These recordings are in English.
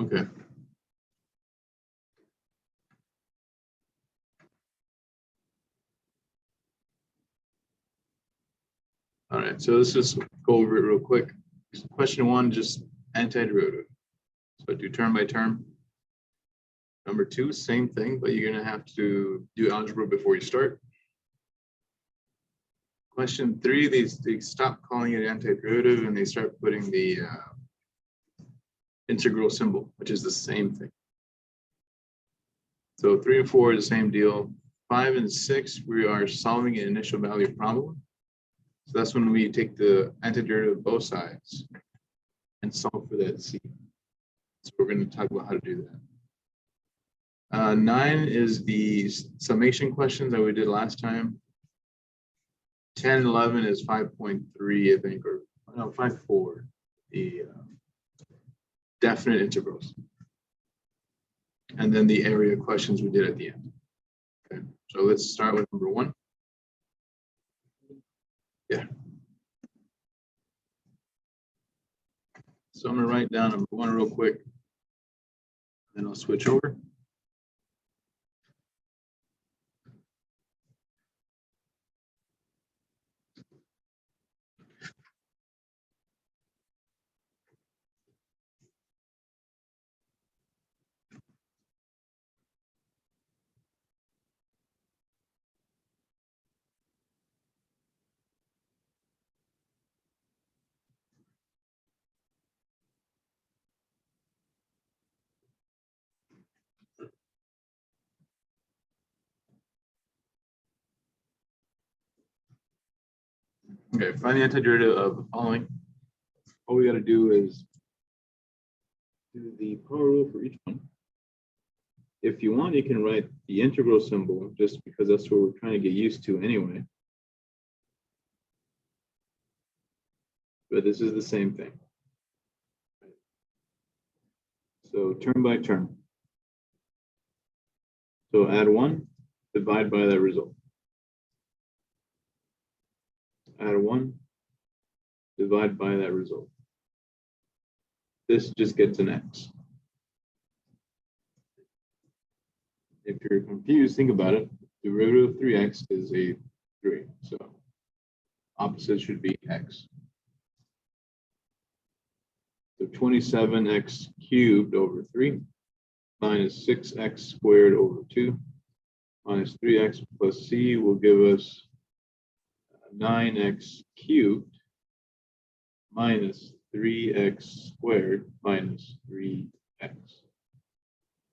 Okay. All right, so let's just go over it real quick. Question one, just antiderivative. So do term by term. Number two, same thing, but you're gonna have to do algebra before you start. Question three, they stop calling it antiderivative and they start putting the integral symbol, which is the same thing. So 3 and 4 is the same deal. 5 and 6, we are solving an initial value problem. So that's when we take the antiderivative of both sides and solve for that c. So we're going to talk about how to do that. 9 is the summation questions that we did last time. 10 and 11 is 5.3, I think, or no, 5.4, the definite integrals. And then the area questions we did at the end. Okay, so let's start with number 1. Yeah. So I'm going to write down number 1 real quick, then I'll switch over. Okay, find the antiderivative of the following. All we got to do is do the power rule for each one. If you want, you can write the integral symbol just because that's what we're trying to get used to anyway. But this is the same thing. So term by term. So add 1, divide by that result. Add 1, divide by that result. This just gets an x. If you're confused, think about it. Derivative of 3x is a 3. So opposite should be x. So 27x cubed over 3 minus 6x squared over 2 minus 3x plus c will give us 9x cubed minus 3x squared minus 3x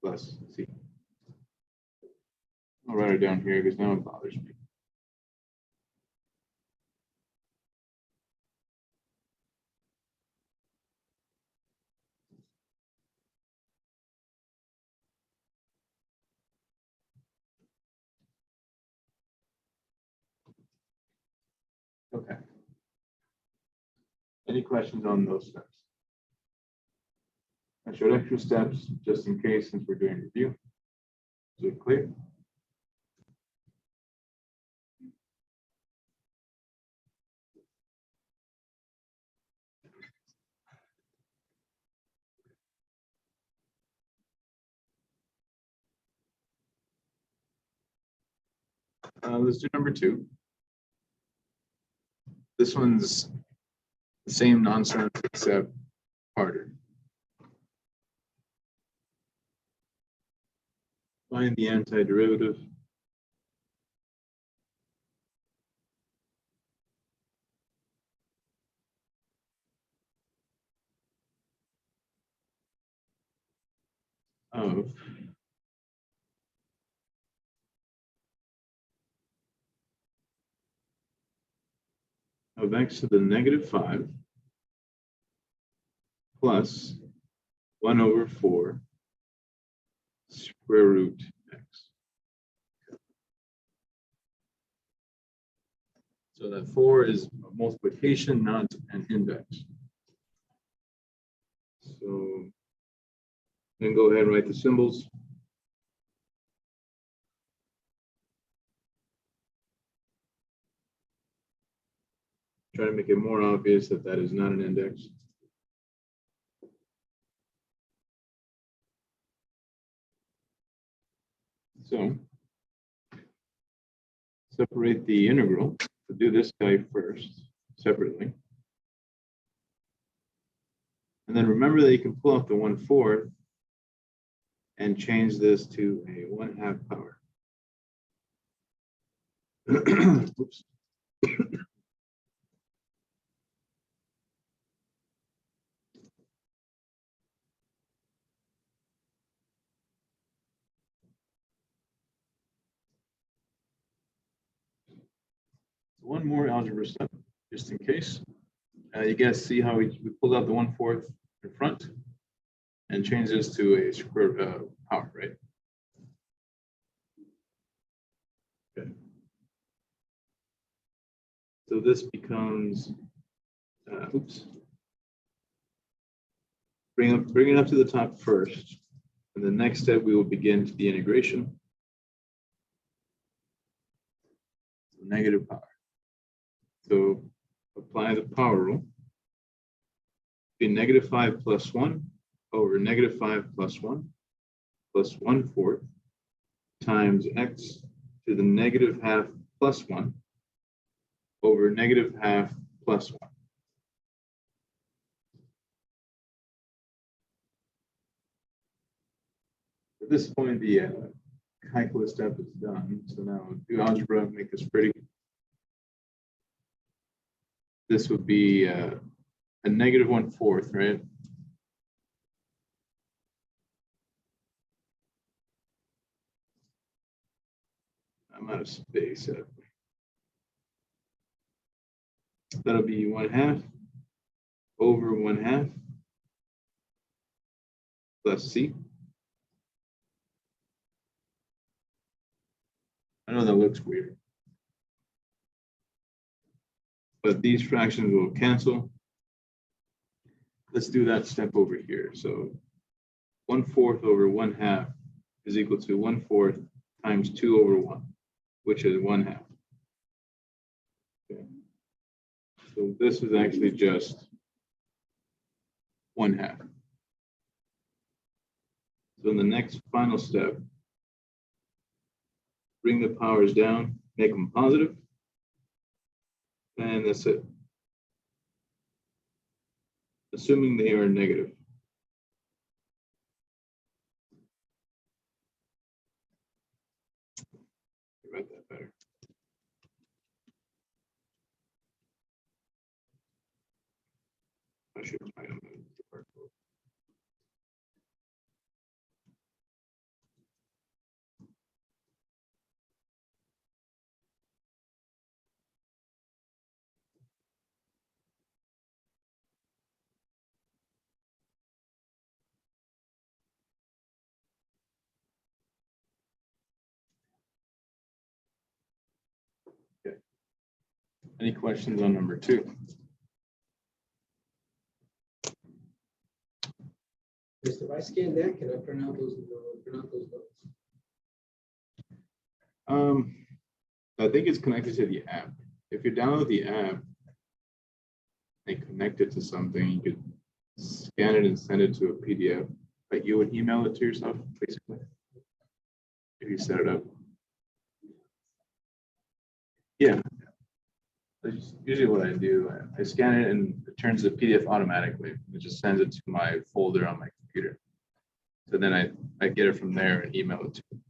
plus c. I'll write it down here because now it bothers me. Okay. Any questions on those steps? I showed extra steps just in case since we're doing review. Is it clear? Let's do number 2. This one's the same nonsense except harder. Find the antiderivative of x to the negative 5 plus 1 over 4 square root x. So that 4 is multiplication, not an index. So then go ahead and write the symbols. Try to make it more obvious that that is not an index. So separate the integral. So do this guy first separately. And then remember that you can pull out the 1/4 and change this to a 1/2 power. Oops. One more algebra step, just in case. You guys see how we pulled out the 1/4 in front and changed this to a square power, right? Okay. So this becomes, oops. Bring it up to the top first. And the next step, we will begin to the integration. So negative power. So apply the power rule. Be -5 plus 1 over -5 plus 1 plus 1/4 times x to the -1/2 plus 1 over -1/2 plus 1. At this point, the calculus step is done. So now do algebra, make this pretty. This would be a -1/4, right? I'm out of space. That'll be 1/2 over 1/2 plus c. I know that looks weird, but these fractions will cancel. Let's do that step over here. So 1/4 over 1/2 is equal to 1/4 times 2 over 1, which is 1/2. Okay. So this is actually just 1/2. So in the next final step, bring the powers down, make them positive, and that's it. Assuming they are negative. Write that better. I should write on the part. Okay. Any questions on number 2? If I scan that, can I print out those notes? I think it's connected to the app. If you download the app and connect it to something, you could scan it and send it to a PDF. Like you would email it to yourself, basically, if you set it up. Yeah. That's usually what I do. I scan it and it turns the PDF automatically. It just sends it to my folder on my computer. So then I get it from there and email it to you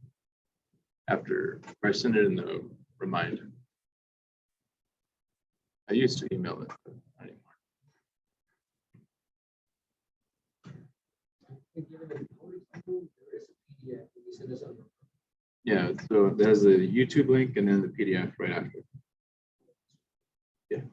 after I send it in the reminder. I used to email it, but not anymore. Yeah, so there's a YouTube link and then the PDF right after. Yeah.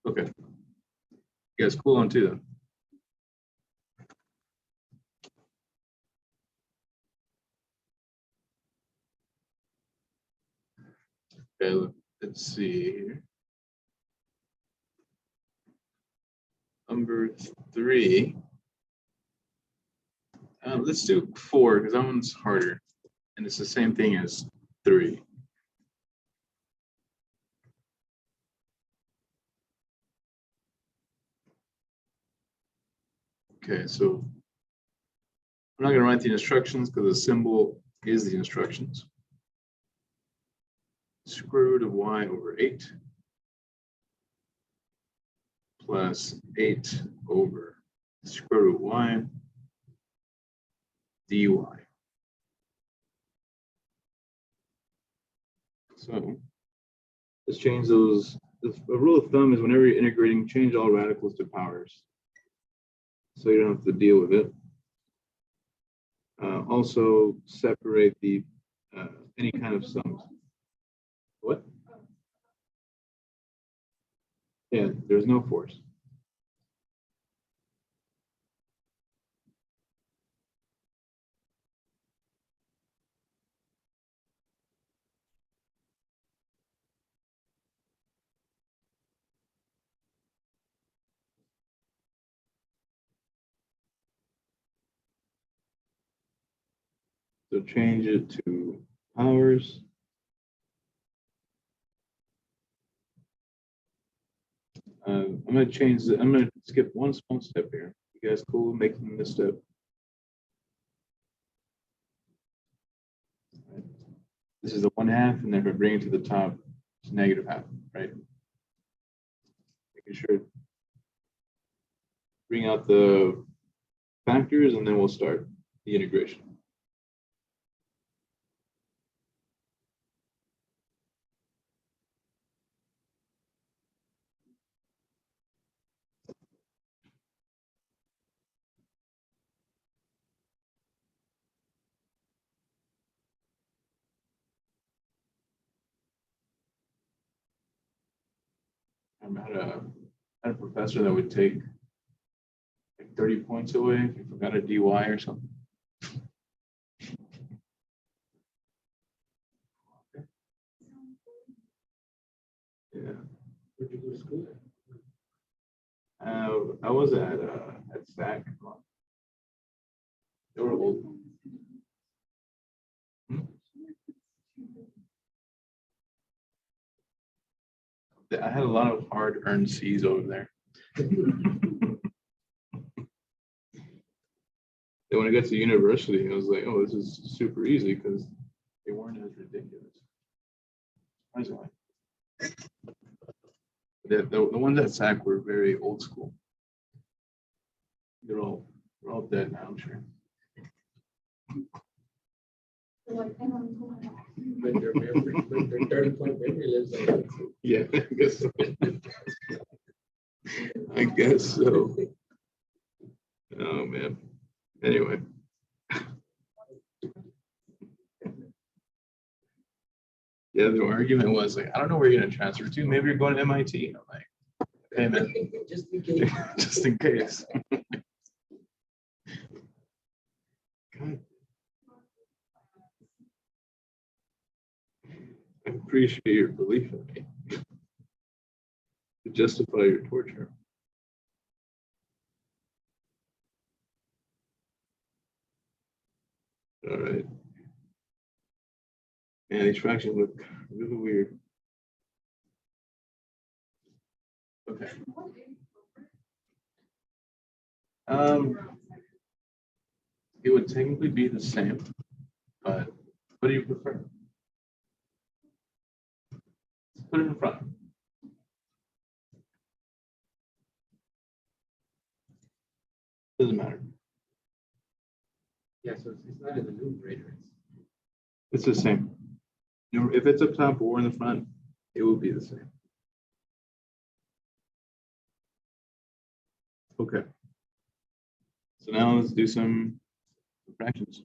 Okay. You guys cool on 2 then? Okay, let's see here. Number 3. Let's do 4 because that one's harder. And it's the same thing as 3. Okay, so I'm not going to write the instructions because the symbol is the instructions. Square root of y over 8 plus 8 over square root of y dy. So let's change those. A rule of thumb is whenever you're integrating, change all radicals to powers, so you don't have to deal with it. Also separate the any kind of sums. What? Yeah, there's no force. So change it to powers. I'm going to change the, I'm going to skip one small step here. You guys cool with making this step? Right. This is the 1/2, and then we bring it to the top, it's -1/2, right? Making sure. Bring out the factors, and then we'll start the integration. I had a professor that would take like 30 points away if you forgot a dy or something. Yeah. Where'd you go to school? I was at SAC. They were old. Hmm? I had a lot of hard-earned C's over there. Then when I got to university, I was like, oh, this is super easy because they weren't as ridiculous. Surprisingly. The ones at SAC were very old school. They're all dead now, I'm sure. But their 30-point memory lives on. Yeah, I guess so. I guess so. Oh man. Anyway. Yeah, the argument was like, I don't know where you're gonna transfer to. Maybe you're going to MIT. I'm like, hey man, Just in case. just in case. God. I appreciate your belief in me to justify your torture. All right. Man, these fractions look really weird. Okay. It would technically be the same, but what do you prefer? Put it in front. Doesn't matter. Yeah, so it's not in the numerator. It's the same. If it's up top or in the front, it will be the same. Okay. So now let's do some fractions.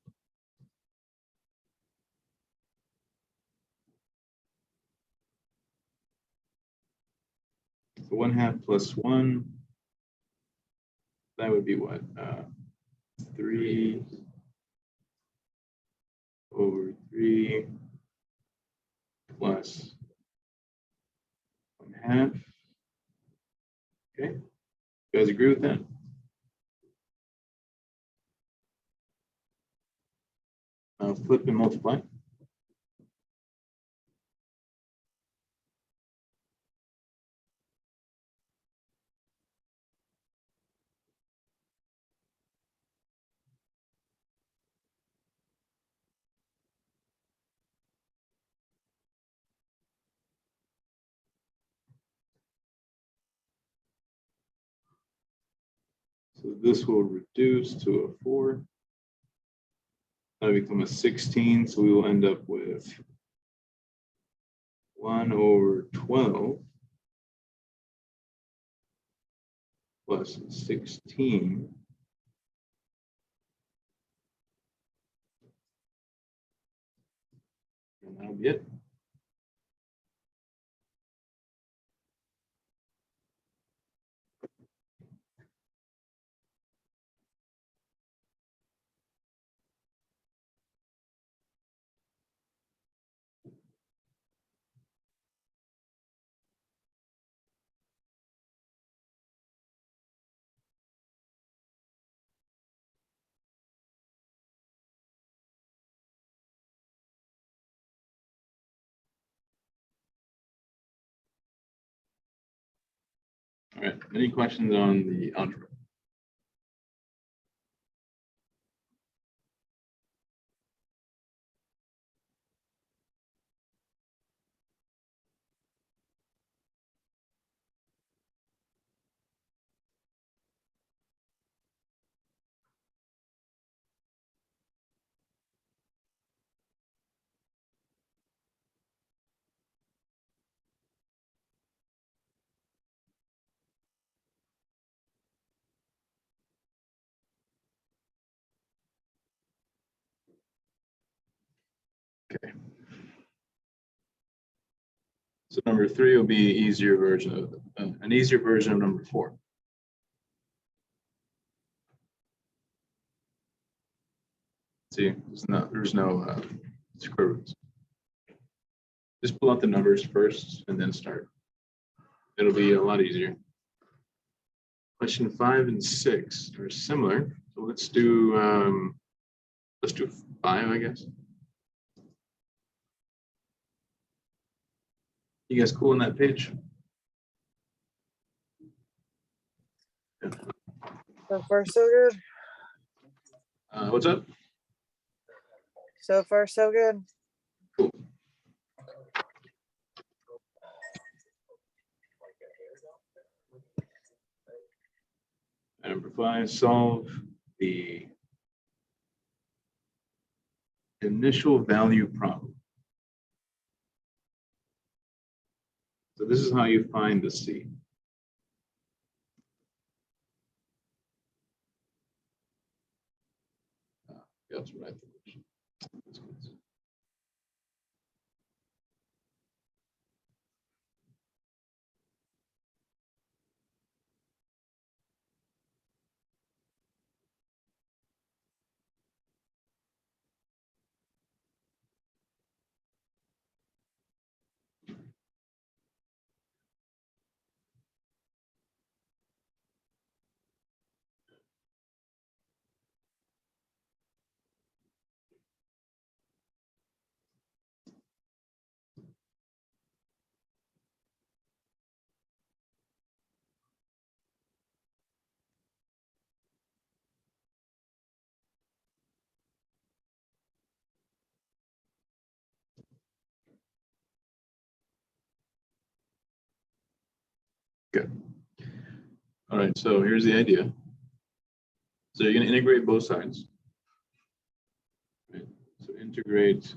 So 1/2 plus 1. That would be what? 3 over 3 plus 1/2. Okay. You guys agree with that? Flip and multiply. So this will reduce to a 4. That'll become a 16. So we will end up with 1 over 12 plus 16. And that'll be it. All right, any questions on the algebra? Okay. So number 3 will be easier version of an easier version of number 4. See, there's no square roots. Just pull out the numbers first and then start. It'll be a lot easier. Question 5 and 6 are similar. So let's do 5, I guess. You guys cool on that page? Yeah. So far, so good. What's up? So far, so good. Cool. Number 5, solve the initial value problem. So this is how you find the C. That's right. Good. All right, so here's the idea. So you're going to integrate both sides. Right? So integrate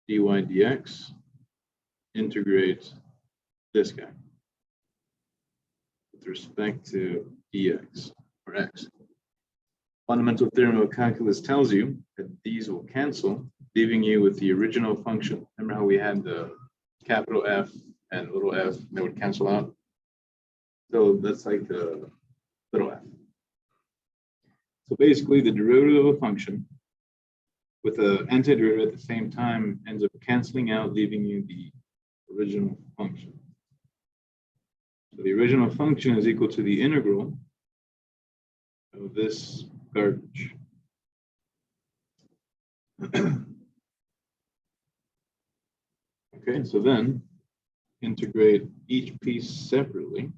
dy dx, integrate this guy with respect to dx or x. Fundamental theorem of calculus tells you that these will cancel, leaving you with the original function. Remember how we had the capital F and little f, they would cancel out? So that's like the little f. So basically the derivative of a function with an antiderivative at the same time ends up canceling out, leaving you the original function. So the original function is equal to the integral of this garbage. Okay, so then integrate each piece separately.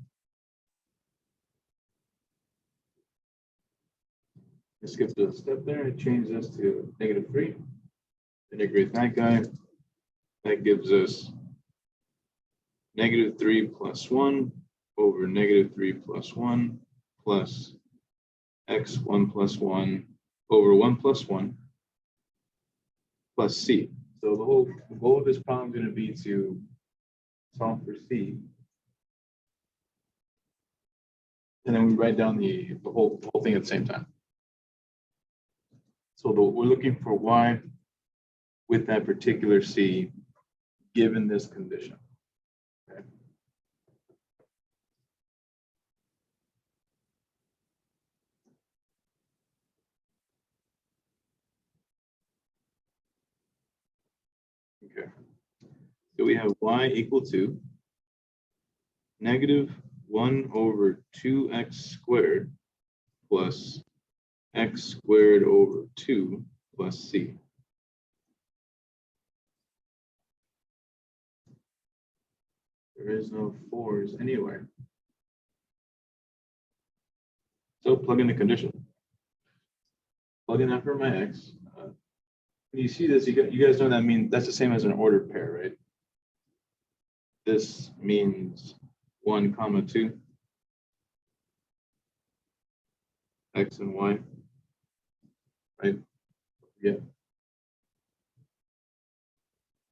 Let's skip to a step there and change this to -3. Integrate that guy. That gives us -3 plus 1 over -3 plus 1 plus x1 plus 1 over 1 plus 1 plus c. So the goal of this problem is going to be to solve for c. And then we write down the whole thing at the same time. So we're looking for y with that particular c given this condition. Okay. Okay. So we have y equal to -1 over 2x squared plus x squared over 2 plus c. There is no 4's anywhere. So plug in the condition. Plug in that for my x. When you see this, you guys know that means that's the same as an ordered pair, right? This means 1, 2, x and y, right? Yeah.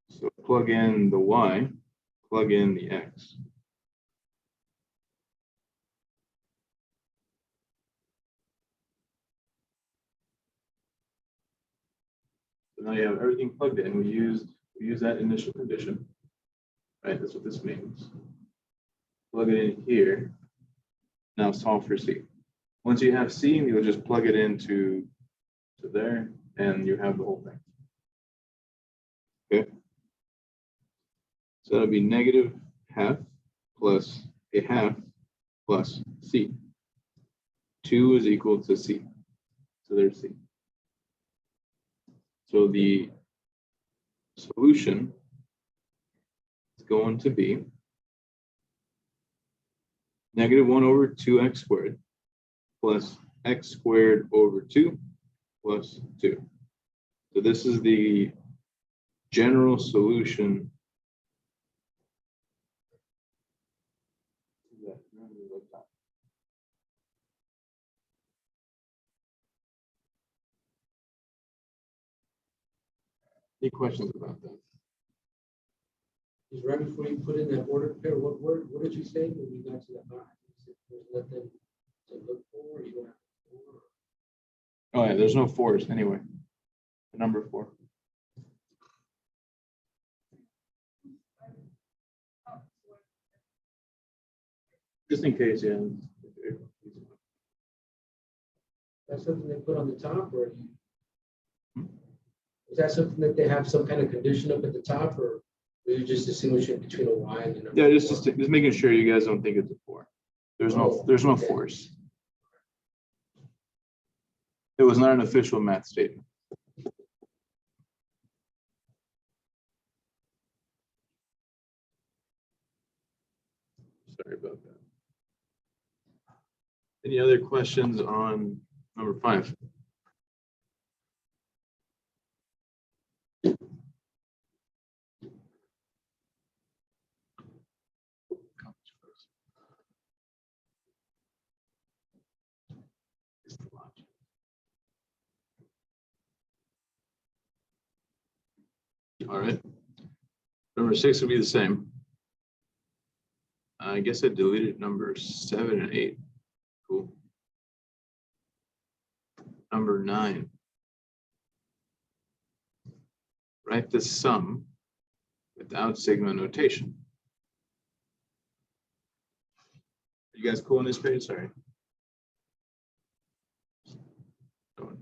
So plug in the y, plug in the x. So now you have everything plugged in. We use that initial condition, right? That's what this means. Plug it in here. Now solve for c. Once you have c, you'll just plug it into there, and you have the whole thing. Okay. So that'll be -1/2 plus 1/2 plus c. 2 is equal to c. So there's c. So the solution is going to be -1 over 2x squared plus x squared over 2 plus 2. So this is the general solution. Any questions about that? Just right before you put in that ordered pair, what did you say when you got to that line? You said there's nothing to look for, you don't have to look for. Oh yeah, there's no 4's anyway. The number 4. Just in case, yeah. That's something they put on the top, or is that something that they have some kind of condition up at the top, or are you just distinguishing between a Y and a number? Yeah, just making sure you guys don't think it's a 4. There's no Okay. 4's. It was not an official math statement. Sorry about that. Any other questions on number 5? All right. Number 6 will be the same. I guess I deleted number 7 and 8. Cool. Number 9. Write the sum without sigma notation. You guys cool on this page? Sorry. Good.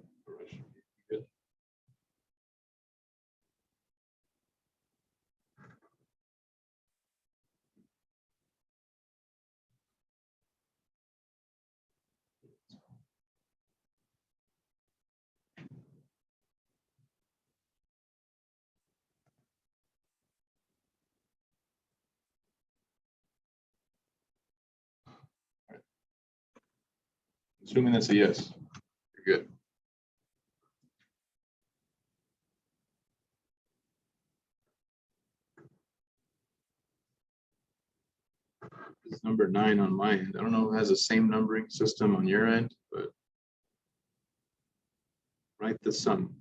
Assuming that's a yes, you're good. It's number 9 on my end. I don't know if it has the same numbering system on your end, but write the sum.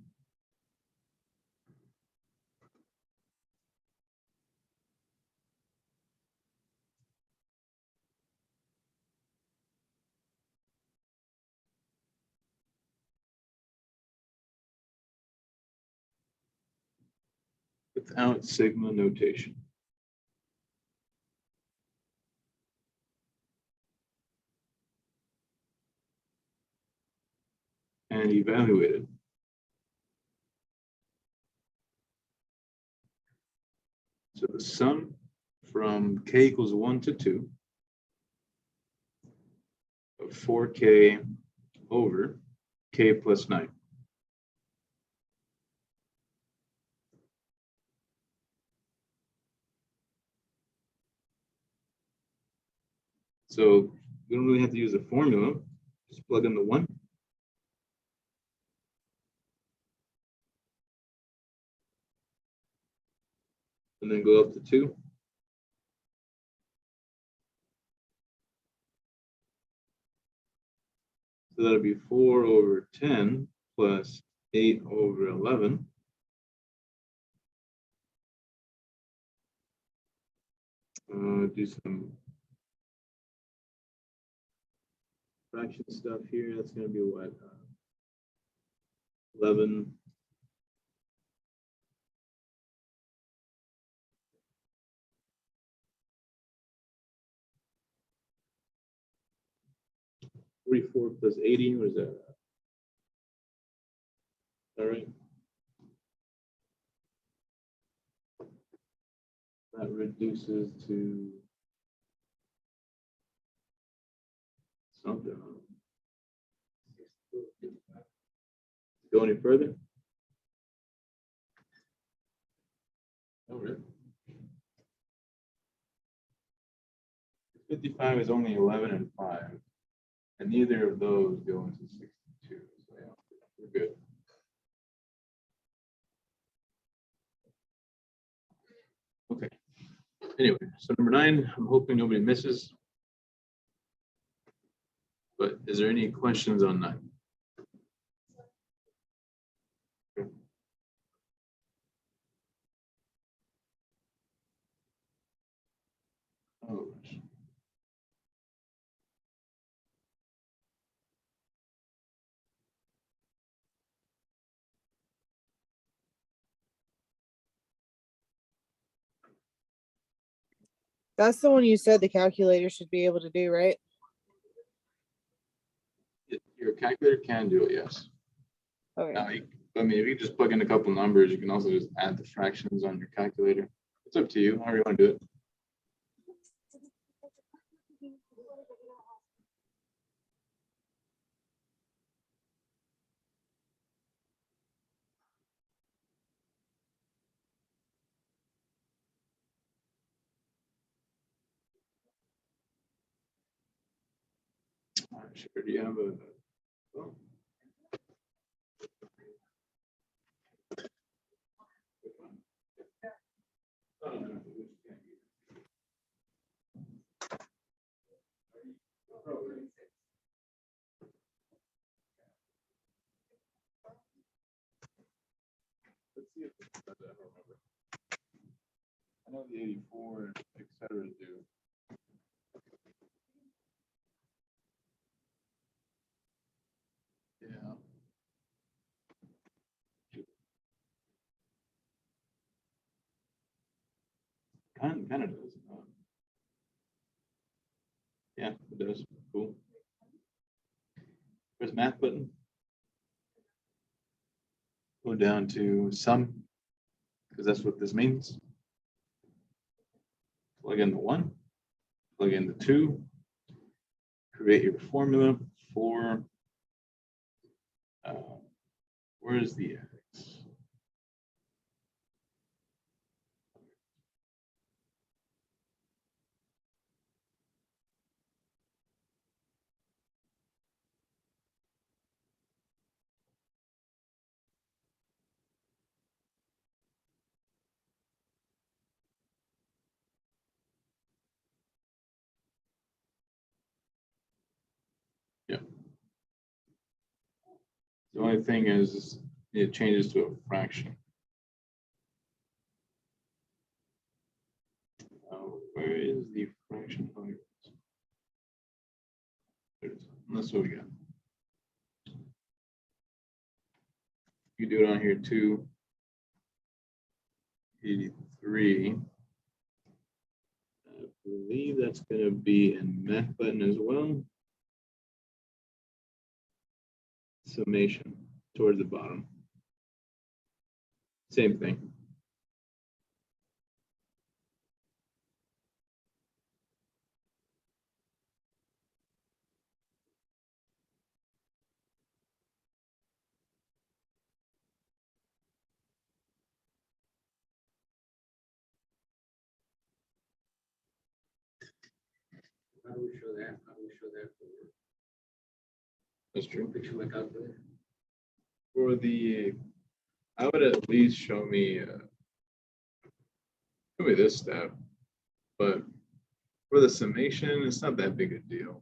Without sigma notation. And evaluated. So the sum from k equals 1 to 2 of 4k over k plus 9. So we don't really have to use a formula, just plug in the 1. And then go up to 2. So that'll be 4 over 10 plus 8 over 11. Do some fraction stuff here. That's going to be what? 11. $44 plus 80. What is that? All right. That reduces to something. Go any further? Oh, really? 55 is only 11 and 5. And neither of those go into 62. So yeah, we're good. Okay. Anyway, so number 9, I'm hoping nobody misses. But is there any questions on 9? Oh, gosh. That's the one you said the calculator should be able to do, right? Your calculator can do it, yes. Okay. Now, I mean, if you just plug in a couple numbers, you can also just add the fractions on your calculator. It's up to you, however you want to do it. Sure, do you have a, oh. Let's see if it does that. I don't remember. I know the 84, et cetera, do. Yeah. Kind of does. Yeah, it does. Cool. Press math button. Go down to sum, because that's what this means. Plug in the 1, plug in the 2, create your formula for, where is the x? The only thing is it changes to a fraction. Where is the fraction? Oh, here it is. There it is. And that's what we got. You do it on here too. 83. I believe that's going to be in math button as well. Summation towards the bottom. Same thing. How do we show that? How do we show that That's for true. picture my calculator? For the, I would at least show me this step, but for the summation, it's not that big a deal,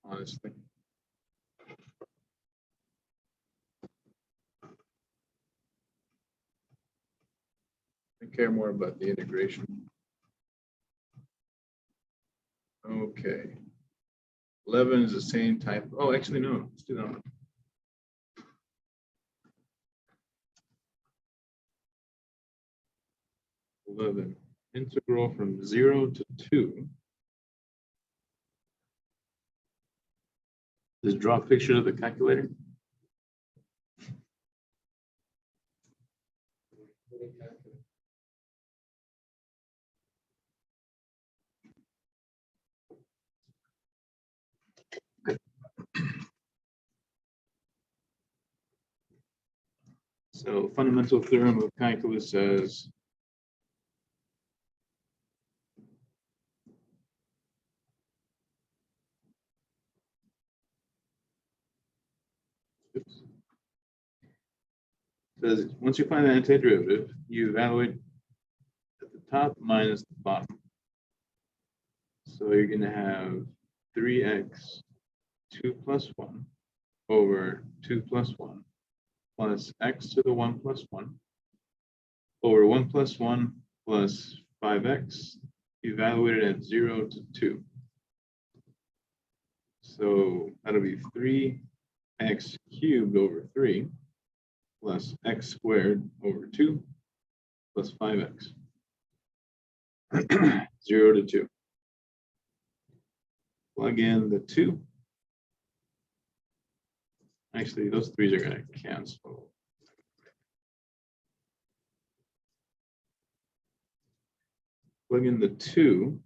honestly. I care more about the integration. Okay. 11 is the same type. Oh, actually, no, let's do that one. Integral from 0 to 2. Just draw a picture of the calculator. So fundamental theorem of calculus says once you find the antiderivative, you evaluate at the top minus the bottom. So you're going to have 3x 2 plus 1 over 2 plus 1 plus x to the 1 plus 1 over 1 plus 1 plus 5x evaluated at 0 to 2. So that'll be 3x cubed over 3 plus x squared over 2 plus 5x. 0 to 2. Plug in the 2. Actually, those 3's are going to cancel. Plug in the 2.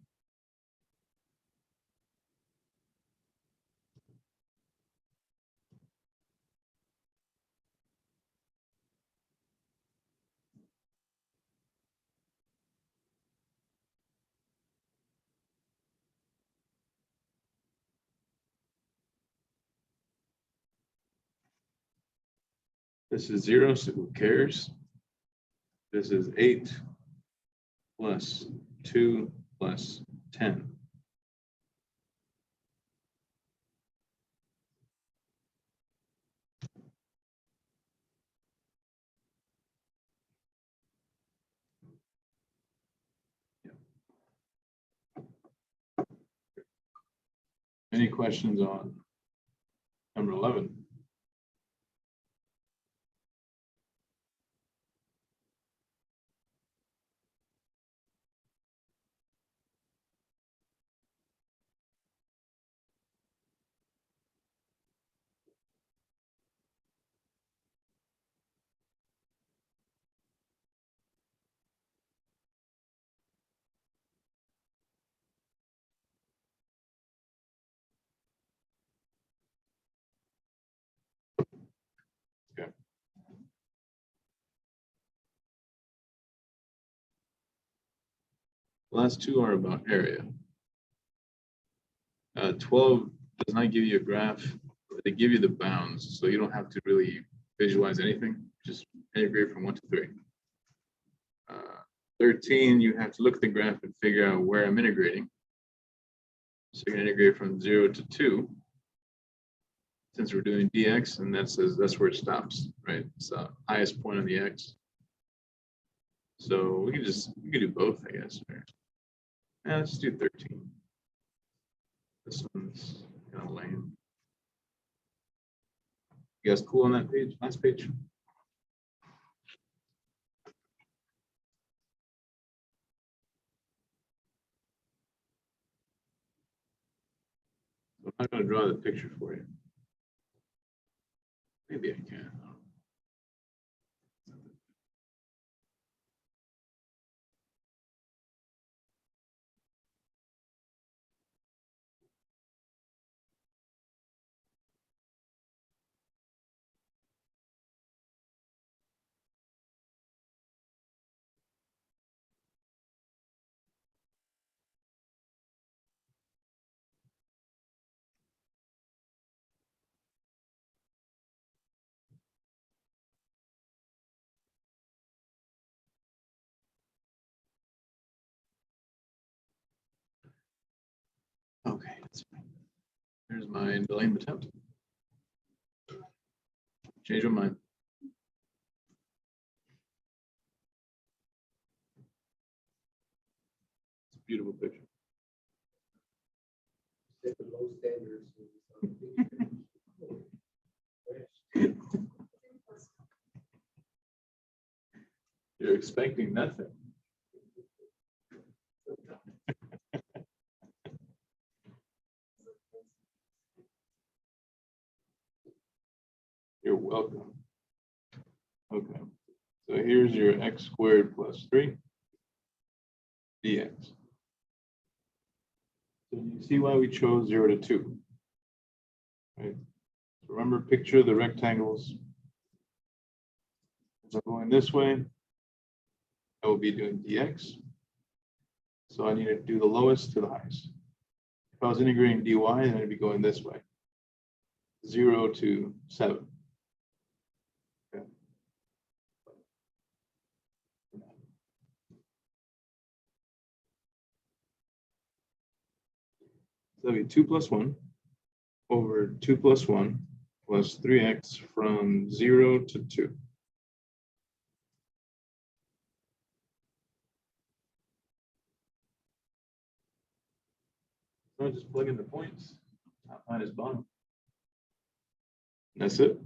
This is 0, so who cares? This is 8 plus 2 plus 10. Any questions on number 11? Okay. The last two are about area. 12 does not give you a graph. They give you the bounds, so you don't have to really visualize anything. Just integrate from 1 to 3. 13, you have to look at the graph and figure out where I'm integrating. So you're going to integrate from 0 to 2. since we're doing dx, and that says that's where it stops, right? It's the highest point on the x. So we could do both, I guess. Or, yeah, let's do 13. This one's kind of lame. You guys cool on that page? Last page. I'm not going to draw the picture for you. Maybe I can. Okay, that's fine. Here's my delaying attempt. Change my mind. It's a beautiful picture. Set the low standards. You're expecting nothing. You're welcome. Okay, so here's your x squared plus 3 dx. So you see why we chose 0 to 2. Right? So remember, picture the rectangles. As I'm going this way, I will be doing dx. So I need to do the lowest to the highest. If I was integrating dy, then I'd be going this way. 0 to 7. Okay. So that'd be 2 plus 1 over 2 plus 1 plus 3x from 0 to 2. So just plug in the points, top minus bottom. That's it.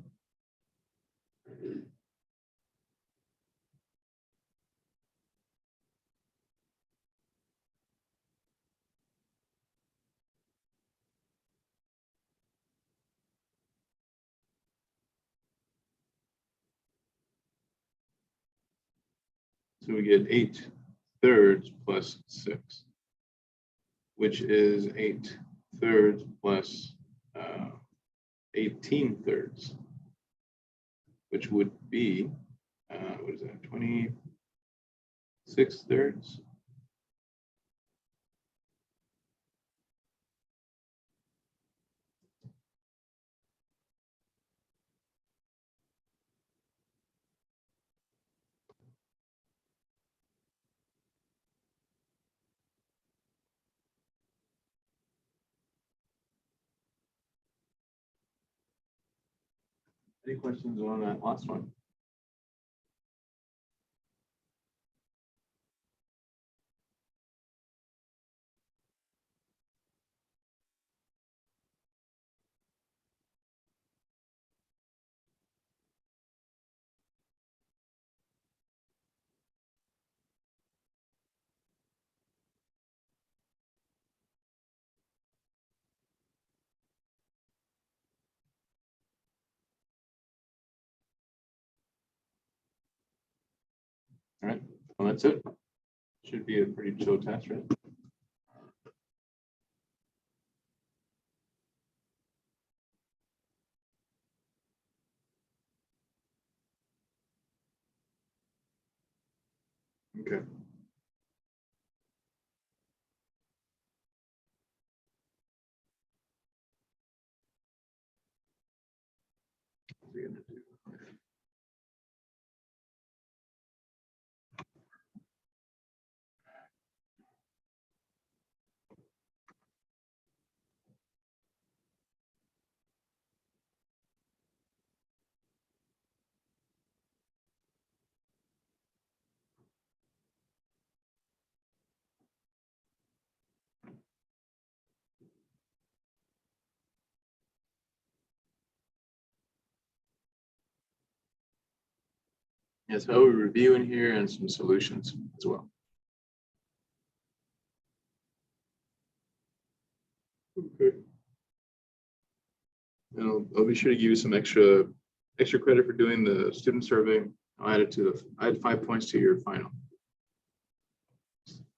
So we get 8 thirds plus 6, which is 8 thirds plus 18 thirds, which would be, what is that, 26 thirds? Any questions on that last one? All right, well, that's it. Should be a pretty chill test, right? Okay. What's he gonna do? Yes, how we review in here and some solutions as well. Okay. And I'll be sure to give you some extra credit for doing the student survey. I'll add it to I add 5 points to your final.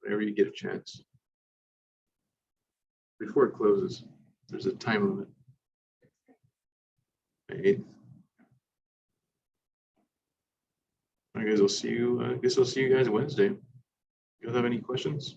Whenever you get a chance. Before it closes, there's a time limit. May 8th. I guess I'll see you. I guess I'll see you guys Wednesday. You guys have any questions?